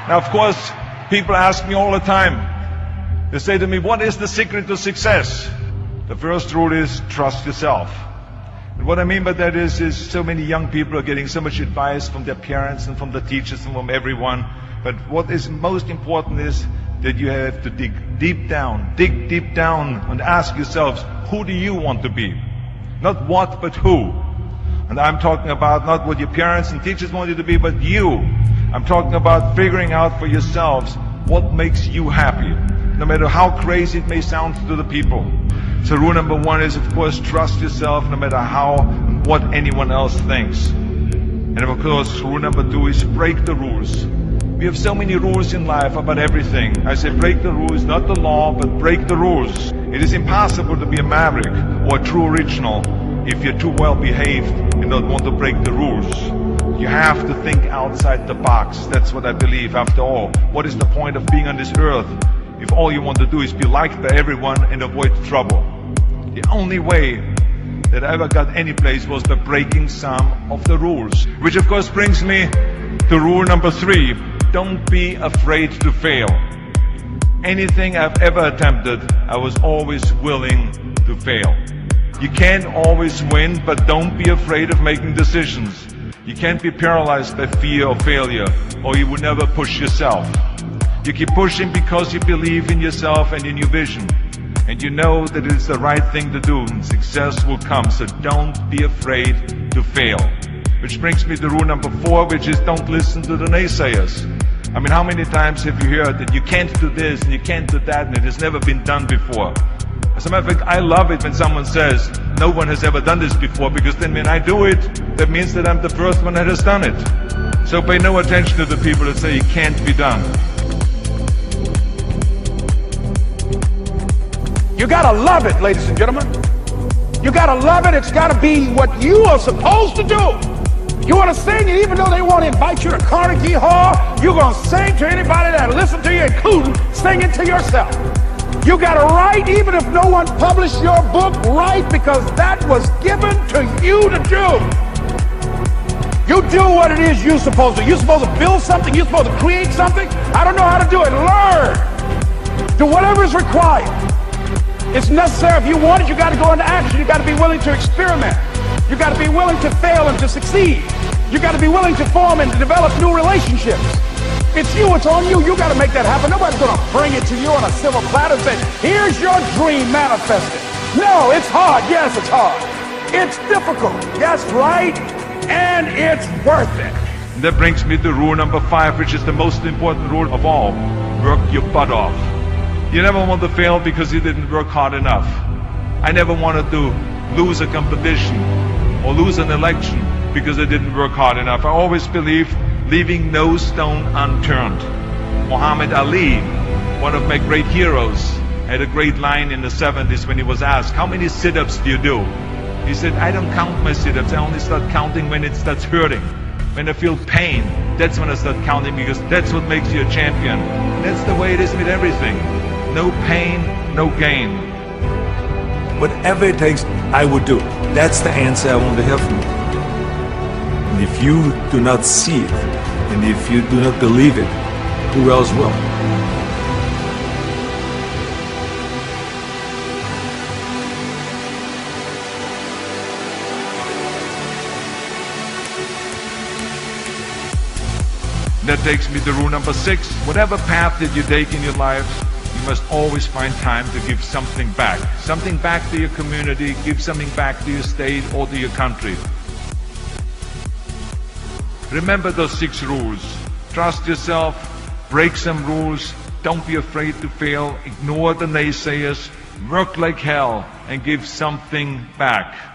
Now, of course, people ask me all the time. They say to me, what is the secret to success? The first rule is trust yourself. And what I mean by that is so many young people are getting so much advice from their parents and from the teachers and from everyone. But what is most important is that you have to dig deep down and ask yourselves, who do you want to be? Not what, but who. And I'm talking about not what your parents and teachers want you to be, but you. I'm talking about figuring out for yourselves what makes you happy, no matter how crazy it may sound to the people. So rule number one is, of course, trust yourself no matter how and what anyone else thinks. And of course, rule number two is break the rules. We have so many rules in life about everything. I say break the rules, not the law, but break the rules. It is impossible to be a maverick or a true original if you're too well behaved and don't want to break the rules. You have to think outside the box. That's what I believe. After all, what is the point of being on this earth if all you want to do is be liked by everyone and avoid trouble? The only way that I ever got any place was by breaking some of the rules. Which of course brings me to rule number three. Don't be afraid to fail. Anything I've ever attempted, I was always willing to fail. You can't always win, but don't be afraid of making decisions. You can't be paralyzed by fear of failure, or you will never push yourself. You keep pushing because you believe in yourself and in your vision. And you know that it's the right thing to do, and success will come. So don't be afraid to fail. Which brings me to rule number four, which is don't listen to the naysayers. I mean, how many times have you heard that you can't do this and you can't do that and it has never been done before? As a matter of fact, I love it when someone says, no one has ever done this before, because then when I do it, that means that I'm the first one that has done it. So pay no attention to the people that say it can't be done. You gotta love it, ladies and gentlemen. You gotta love it. It's gotta be what you are supposed to do. You want to sing, and even though they want to invite you to Carnegie Hall, you're going to sing to anybody that listens to you, including singing to yourself. You got to write, even if no one published your book, write, because that was given to you to do. You do what it is you're supposed to. You're supposed to build something. You're supposed to create something. I don't know how to do it. Learn. Do whatever is required. It's necessary. If you want it, you got to go into action. You got to be willing to experiment. You got to be willing to fail and to succeed. You got to be willing to form and to develop new relationships. It's you, it's on you. You got to make that happen. Nobody's going to bring it to you on a silver platter and say, here's your dream manifested. No, it's hard. Yes, it's hard. It's difficult. Yes, right. And it's worth it. And that brings me to rule number five, which is the most important rule of all. Work your butt off. You never want to fail because you didn't work hard enough. I never wanted to lose a competition or lose an election because I didn't work hard enough. I always believed leaving no stone unturned. Muhammad Ali, one of my great heroes, had a great line in the 70s when he was asked, how many sit-ups do you do? He said, I don't count my sit-ups. I only start counting when it starts hurting. When I feel pain, that's when I start counting, because that's what makes you a champion. That's the way it is with everything. No pain, no gain. Whatever it takes, I would do. That's the answer I want to hear from you. And if you do not see it, and if you do not believe it, who else will? That takes me to rule number 6. Whatever path that you take in your lives, you must always find time to give something back. Something back to your community, give something back to your state or to your country. Remember those 6 rules. Trust yourself, break some rules, don't be afraid to fail, ignore the naysayers, work like hell, and give something back.